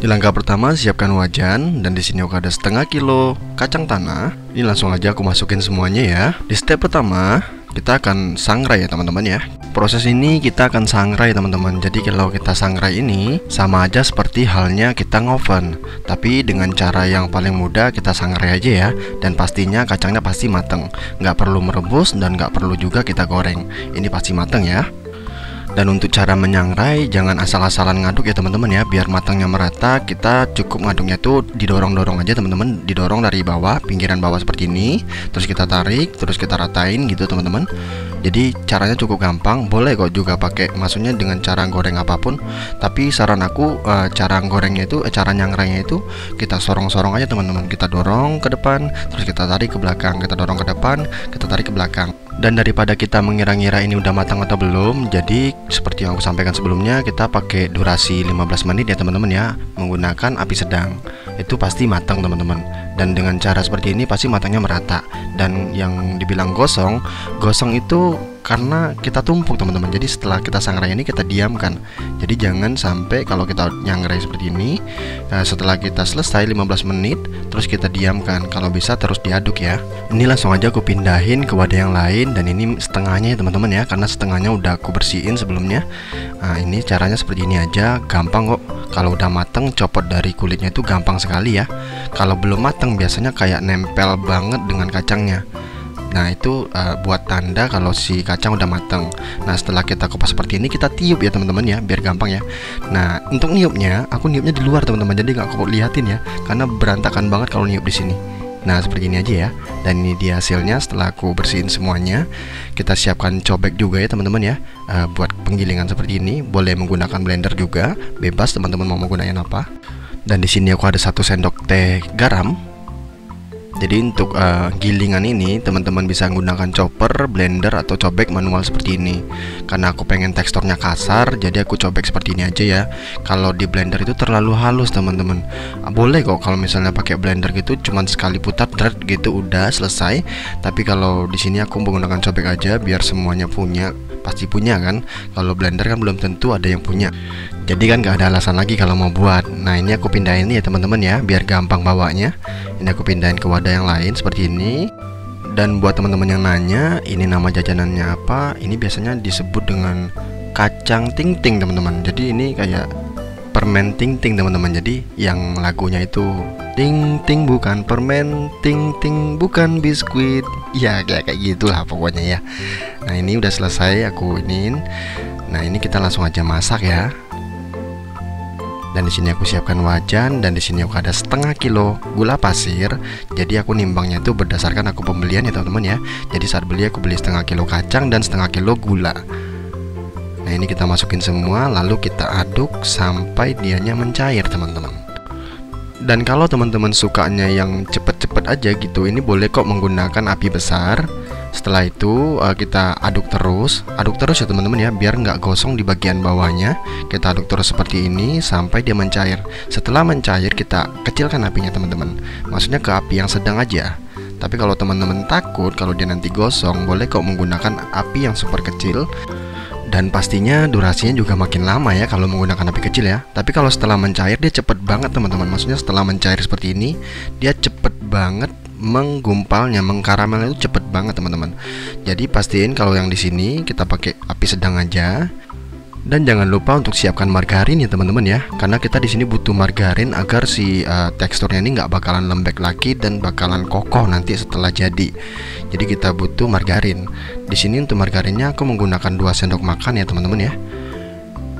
Di langkah pertama siapkan wajan, dan di sini aku ada setengah kilo kacang tanah. Ini langsung aja aku masukin semuanya ya. Di step pertama kita akan sangrai ya teman-teman ya. Proses ini kita akan sangrai teman-teman. Jadi kalau kita sangrai ini sama aja seperti halnya kita ngoven, tapi dengan cara yang paling mudah kita sangrai aja ya. Dan pastinya kacangnya pasti mateng, nggak perlu merebus dan nggak perlu juga kita goreng. Ini pasti mateng ya. Dan untuk cara menyangrai jangan asal-asalan ngaduk ya teman-teman ya. Biar matangnya merata, kita cukup ngaduknya tuh didorong-dorong aja teman-teman. Didorong dari bawah, pinggiran bawah seperti ini. Terus kita tarik, terus kita ratain gitu teman-teman. Jadi caranya cukup gampang. Boleh kok juga pakai, maksudnya dengan cara goreng apapun. Tapi saran aku cara gorengnya itu, cara nyangrainya itu kita sorong-sorong aja teman-teman. Kita dorong ke depan, terus kita tarik ke belakang. Kita dorong ke depan, kita tarik ke belakang. Dan daripada kita mengira-ngira ini udah matang atau belum, jadi seperti yang aku sampaikan sebelumnya, kita pakai durasi 15 menit ya teman-teman ya, menggunakan api sedang. Itu pasti matang teman-teman. Dan dengan cara seperti ini pasti matangnya merata. Dan yang dibilang gosong, gosong itu karena kita tumpuk teman-teman. Jadi setelah kita sangrai ini kita diamkan. Jadi jangan sampai kalau kita nyangrai seperti ini, setelah kita selesai 15 menit terus kita diamkan. Kalau bisa terus diaduk ya. Ini langsung aja aku pindahin ke wadah yang lain. Dan ini setengahnya ya teman-teman ya, karena setengahnya udah aku bersihin sebelumnya. Nah ini caranya seperti ini aja, gampang kok. Kalau udah mateng, copot dari kulitnya itu gampang sekali ya. Kalau belum mateng biasanya kayak nempel banget dengan kacangnya. Nah itu buat tanda kalau si kacang udah mateng. Nah setelah kita kupas seperti ini, kita tiup ya teman-teman ya, biar gampang ya. Nah untuk niupnya, aku niupnya di luar teman-teman, jadi nggak aku liatin ya, karena berantakan banget kalau niup di sini. Nah seperti ini aja ya. Dan ini dia hasilnya setelah aku bersihin semuanya. Kita siapkan cobek juga ya teman-teman ya, buat penggilingan seperti ini. Boleh menggunakan blender juga, bebas teman-teman mau menggunakan apa. Dan di sini aku ada 1 sendok teh garam. Jadi untuk gilingan ini teman-teman bisa menggunakan chopper, blender, atau cobek manual seperti ini. Karena aku pengen teksturnya kasar, jadi aku cobek seperti ini aja ya. Kalau di blender itu terlalu halus teman-teman. Boleh kok kalau misalnya pakai blender gitu, cuman sekali putar dret gitu udah selesai. Tapi kalau di sini aku menggunakan cobek aja biar semuanya punya. Pasti punya kan. Kalau blender kan belum tentu ada yang punya. Jadi kan gak ada alasan lagi kalau mau buat. Nah ini aku pindahin ya teman-teman ya, biar gampang bawanya. Ini aku pindahin ke wadah yang lain seperti ini. Dan buat teman-teman yang nanya, ini nama jajanannya apa? Ini biasanya disebut dengan kacang ting-ting teman-teman. Jadi ini kayak permen ting-ting teman-teman. Jadi yang lagunya itu ting-ting bukan permen, ting-ting bukan biskuit. Ya kayak gitulah pokoknya ya. Nah ini udah selesai aku iniin. Nah ini kita langsung aja masak ya. Dan di sini aku siapkan wajan, dan di sini aku ada setengah kilo gula pasir. Jadi aku nimbangnya itu berdasarkan aku pembelian ya teman-teman ya. Jadi saat beli aku beli setengah kilo kacang dan setengah kilo gula. Nah ini kita masukin semua, lalu kita aduk sampai dianya mencair teman-teman. Dan kalau teman-teman sukanya yang cepet-cepet aja gitu, ini boleh kok menggunakan api besar. Setelah itu kita aduk terus ya teman-teman ya, biar nggak gosong di bagian bawahnya. Kita aduk terus seperti ini sampai dia mencair. Setelah mencair kita kecilkan apinya teman-teman, maksudnya ke api yang sedang aja. Tapi kalau teman-teman takut kalau dia nanti gosong, boleh kok menggunakan api yang super kecil. Dan pastinya durasinya juga makin lama ya kalau menggunakan api kecil ya. Tapi kalau setelah mencair dia cepet banget teman-teman. Maksudnya setelah mencair seperti ini, dia cepet banget menggumpalnya, mengkaramelnya itu cepet banget teman-teman. Jadi pastiin kalau yang di sini kita pakai api sedang aja. Dan jangan lupa untuk siapkan margarin ya teman-teman ya, karena kita di sini butuh margarin agar si teksturnya ini nggak bakalan lembek lagi dan bakalan kokoh nanti setelah jadi. Jadi kita butuh margarin. Di sini untuk margarinnya aku menggunakan 2 sendok makan ya teman-teman ya.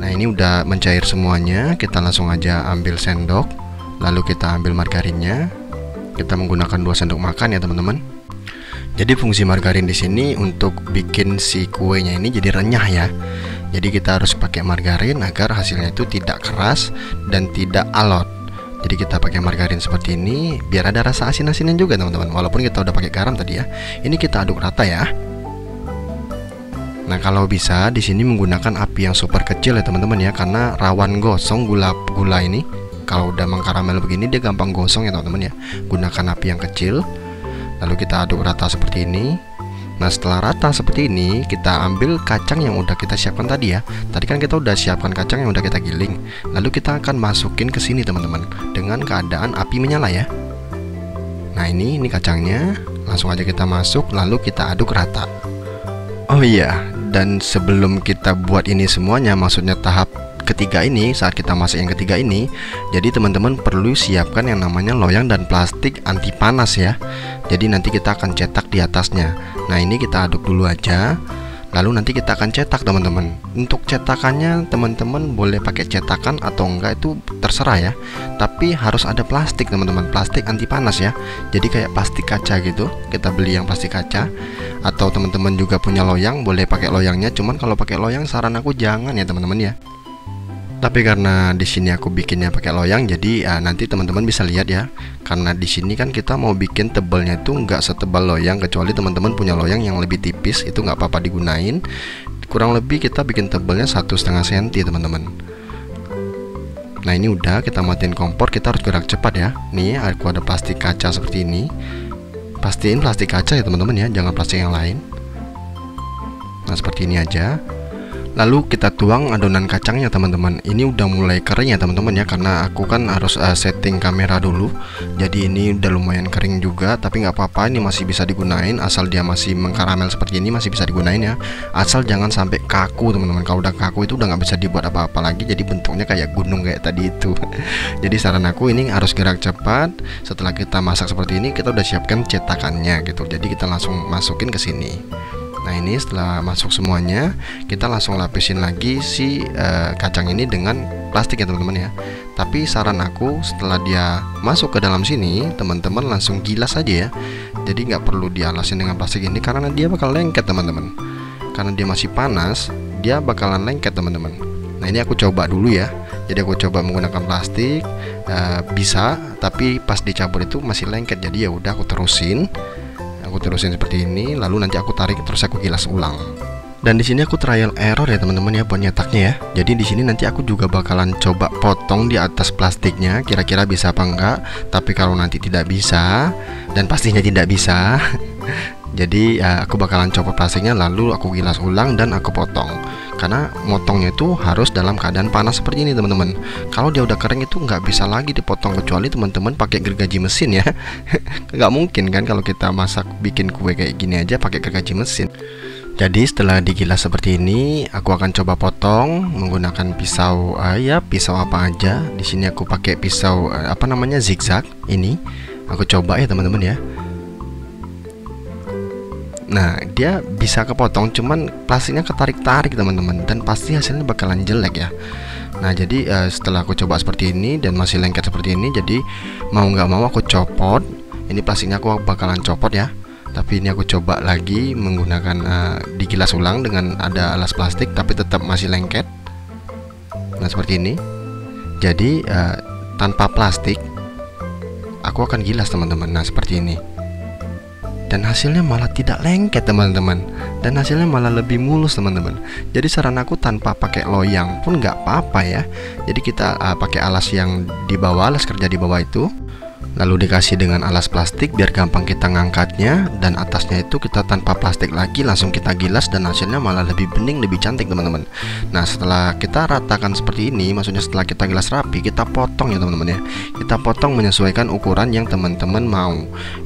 Nah ini udah mencair semuanya, kita langsung aja ambil sendok, lalu kita ambil margarinnya. Kita menggunakan 2 sendok makan ya teman-teman. Jadi fungsi margarin di sini untuk bikin si kuenya ini jadi renyah ya. Jadi kita harus pakai margarin agar hasilnya itu tidak keras dan tidak alot. Jadi kita pakai margarin seperti ini biar ada rasa asin-asinan juga teman-teman. Walaupun kita udah pakai garam tadi ya. Ini kita aduk rata ya. Nah kalau bisa di sini menggunakan api yang super kecil ya teman-teman ya, karena rawan gosong gula ini. Kalau udah mengkaramel begini dia gampang gosong ya teman-teman ya. Gunakan api yang kecil. Lalu kita aduk rata seperti ini. Nah setelah rata seperti ini, kita ambil kacang yang udah kita siapkan tadi ya. Tadi kan kita udah siapkan kacang yang udah kita giling. Lalu kita akan masukin ke sini teman-teman, dengan keadaan api menyala ya. Nah ini kacangnya, langsung aja kita masuk, lalu kita aduk rata. Oh iya, dan sebelum kita buat ini semuanya, maksudnya tahap ketiga ini, saat kita masak yang ketiga ini, jadi teman-teman perlu siapkan yang namanya loyang dan plastik anti panas ya. Jadi nanti kita akan cetak di atasnya. Nah ini kita aduk dulu aja, lalu nanti kita akan cetak teman-teman. Untuk cetakannya teman-teman boleh pakai cetakan atau enggak itu terserah ya, tapi harus ada plastik teman-teman, plastik anti panas ya. Jadi kayak plastik kaca gitu, kita beli yang plastik kaca. Atau teman-teman juga punya loyang, boleh pakai loyangnya. Cuman kalau pakai loyang saran aku jangan ya teman-teman ya. Tapi karena di sini aku bikinnya pakai loyang, jadi nanti teman-teman bisa lihat ya. Karena di sini kan kita mau bikin tebalnya itu nggak setebal loyang, kecuali teman-teman punya loyang yang lebih tipis, itu nggak apa-apa digunain. Kurang lebih kita bikin tebalnya 1,5 cm teman-teman. Nah ini udah, kita matiin kompor, kita harus gerak cepat ya. Nih aku ada plastik kaca seperti ini. Pastiin plastik kaca ya teman-teman ya, jangan plastik yang lain. Nah seperti ini aja. Lalu kita tuang adonan kacangnya teman-teman. Ini udah mulai kering ya teman-teman ya, karena aku kan harus setting kamera dulu. Jadi ini udah lumayan kering juga, tapi nggak apa-apa, ini masih bisa digunain. Asal dia masih mengkaramel seperti ini masih bisa digunain ya. Asal jangan sampai kaku teman-teman. Kalau udah kaku itu udah nggak bisa dibuat apa-apa lagi. Jadi bentuknya kayak gunung kayak tadi itu. Jadi saran aku ini harus gerak cepat. Setelah kita masak seperti ini, kita udah siapkan cetakannya gitu. Jadi kita langsung masukin ke sini. Nah ini setelah masuk semuanya, kita langsung lapisin lagi si kacang ini dengan plastik ya teman-teman ya. Tapi saran aku setelah dia masuk ke dalam sini, teman-teman langsung gilas aja ya. Jadi nggak perlu dialasin dengan plastik ini, karena dia bakal lengket teman-teman. Karena dia masih panas, dia bakalan lengket teman-teman. Nah ini aku coba dulu ya. Jadi aku coba menggunakan plastik, bisa, tapi pas dicampur itu masih lengket. Jadi ya udah aku terusin seperti ini, lalu nanti aku tarik terus aku gilas ulang. Dan di sini aku trial error ya teman-teman ya buat nyetaknya ya. Jadi di sini nanti aku juga bakalan coba potong di atas plastiknya, kira-kira bisa apa enggak. Tapi kalau nanti tidak bisa, dan pastinya tidak bisa, jadi aku bakalan copot plastiknya, lalu aku gilas ulang dan aku potong. Karena motongnya itu harus dalam keadaan panas seperti ini teman-teman. Kalau dia udah kering itu nggak bisa lagi dipotong, kecuali teman-teman pakai gergaji mesin ya. Nggak mungkin kan kalau kita masak bikin kue kayak gini aja pakai gergaji mesin. Jadi setelah digilas seperti ini, aku akan coba potong menggunakan pisau, pisau apa aja. Di sini aku pakai pisau apa namanya, zigzag. Ini aku coba ya teman-teman ya. Nah dia bisa kepotong, cuman plastiknya ketarik-tarik teman-teman, dan pasti hasilnya bakalan jelek ya. Nah jadi setelah aku coba seperti ini dan masih lengket seperti ini, jadi mau nggak mau aku copot. Ini plastiknya aku bakalan copot ya. Tapi ini aku coba lagi menggunakan digilas ulang dengan ada alas plastik, tapi tetap masih lengket. Nah seperti ini. Jadi tanpa plastik aku akan gilas teman-teman. Nah seperti ini. Dan hasilnya malah tidak lengket teman-teman, dan hasilnya malah lebih mulus teman-teman. Jadi saran aku tanpa pakai loyang pun nggak apa-apa ya. Jadi kita pakai alas yang di bawah, alas kerja di bawah itu, lalu dikasih dengan alas plastik biar gampang kita ngangkatnya, dan atasnya itu kita tanpa plastik lagi langsung kita gilas, dan hasilnya malah lebih bening, lebih cantik teman-teman. Nah setelah kita ratakan seperti ini, maksudnya setelah kita gilas rapi, kita potong ya teman-teman ya. Kita potong menyesuaikan ukuran yang teman-teman mau.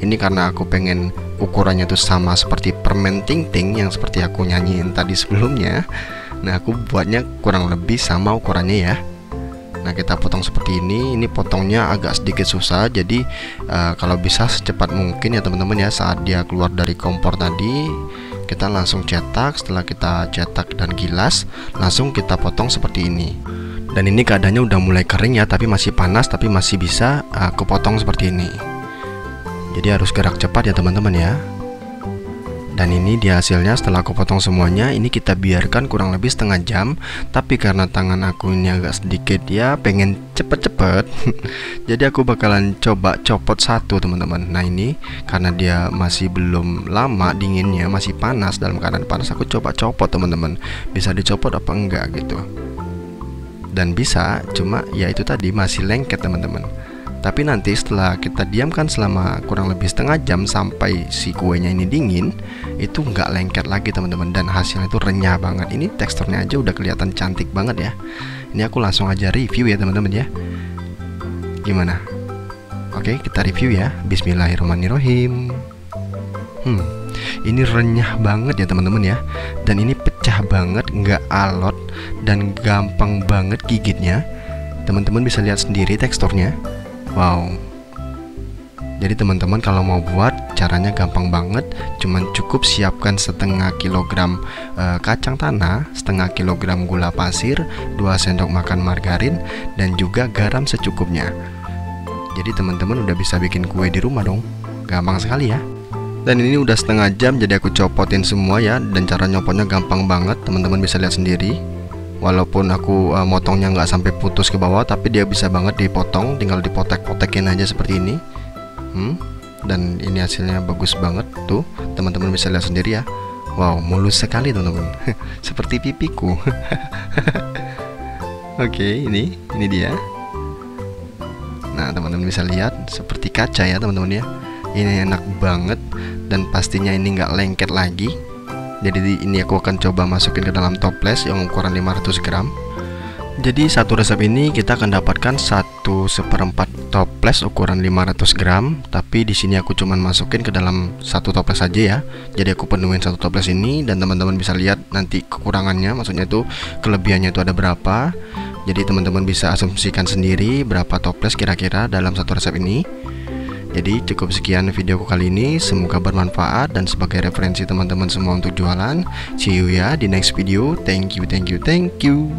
Ini karena aku pengen ukurannya tuh sama seperti permen ting ting yang seperti aku nyanyiin tadi sebelumnya. Nah aku buatnya kurang lebih sama ukurannya ya. Nah kita potong seperti ini. Ini potongnya agak sedikit susah, jadi kalau bisa secepat mungkin ya teman-teman ya. Saat dia keluar dari kompor tadi, kita langsung cetak. Setelah kita cetak dan gilas, langsung kita potong seperti ini. Dan ini keadaannya udah mulai kering ya, tapi masih panas, tapi masih bisa aku potong seperti ini. Jadi harus gerak cepat ya teman-teman ya. Dan ini dia hasilnya setelah aku potong semuanya. Ini kita biarkan kurang lebih setengah jam. Tapi karena tangan aku ini agak sedikit ya pengen cepet-cepet, jadi aku bakalan coba copot satu teman-teman. Nah ini karena dia masih belum lama dinginnya, masih panas, dalam keadaan panas, aku coba copot teman-teman. Bisa dicopot apa enggak gitu. Dan bisa, cuma ya itu tadi masih lengket teman-teman. Tapi nanti setelah kita diamkan selama kurang lebih setengah jam sampai si kuenya ini dingin, itu nggak lengket lagi teman-teman, dan hasilnya itu renyah banget. Ini teksturnya aja udah kelihatan cantik banget ya. Ini aku langsung aja review ya teman-teman ya. Gimana? Oke, kita review ya. Bismillahirrahmanirrahim. Ini renyah banget ya teman-teman ya. Dan ini pecah banget, nggak alot, dan gampang banget gigitnya. Teman-teman bisa lihat sendiri teksturnya. Wow. Jadi teman-teman kalau mau buat, caranya gampang banget. Cuman cukup siapkan setengah kilogram kacang tanah, setengah kilogram gula pasir, 2 sendok makan margarin, dan juga garam secukupnya. Jadi teman-teman udah bisa bikin kue di rumah dong. Gampang sekali ya. Dan ini udah setengah jam, jadi aku copotin semua ya. Dan cara nyopotnya gampang banget, teman-teman bisa lihat sendiri. Walaupun aku motongnya nggak sampai putus ke bawah, tapi dia bisa banget dipotong, tinggal dipotek-potekin aja seperti ini. Dan ini hasilnya bagus banget tuh, teman-teman bisa lihat sendiri ya. Wow, mulus sekali teman-teman. Seperti pipiku. Oke, ini dia. Nah, teman-teman bisa lihat seperti kaca ya teman-teman ya. Ini enak banget, dan pastinya ini nggak lengket lagi. Jadi ini aku akan coba masukin ke dalam toples yang ukuran 500 gram. Jadi satu resep ini kita akan dapatkan 1/4 toples ukuran 500 gram. Tapi di sini aku cuman masukin ke dalam satu toples saja ya. Jadi aku penuhin satu toples ini, dan teman-teman bisa lihat nanti kekurangannya, maksudnya itu kelebihannya itu ada berapa. Jadi teman-teman bisa asumsikan sendiri berapa toples kira-kira dalam satu resep ini. Jadi cukup sekian videoku kali ini, semoga bermanfaat dan sebagai referensi teman-teman semua untuk jualan. See you ya di next video. Thank you.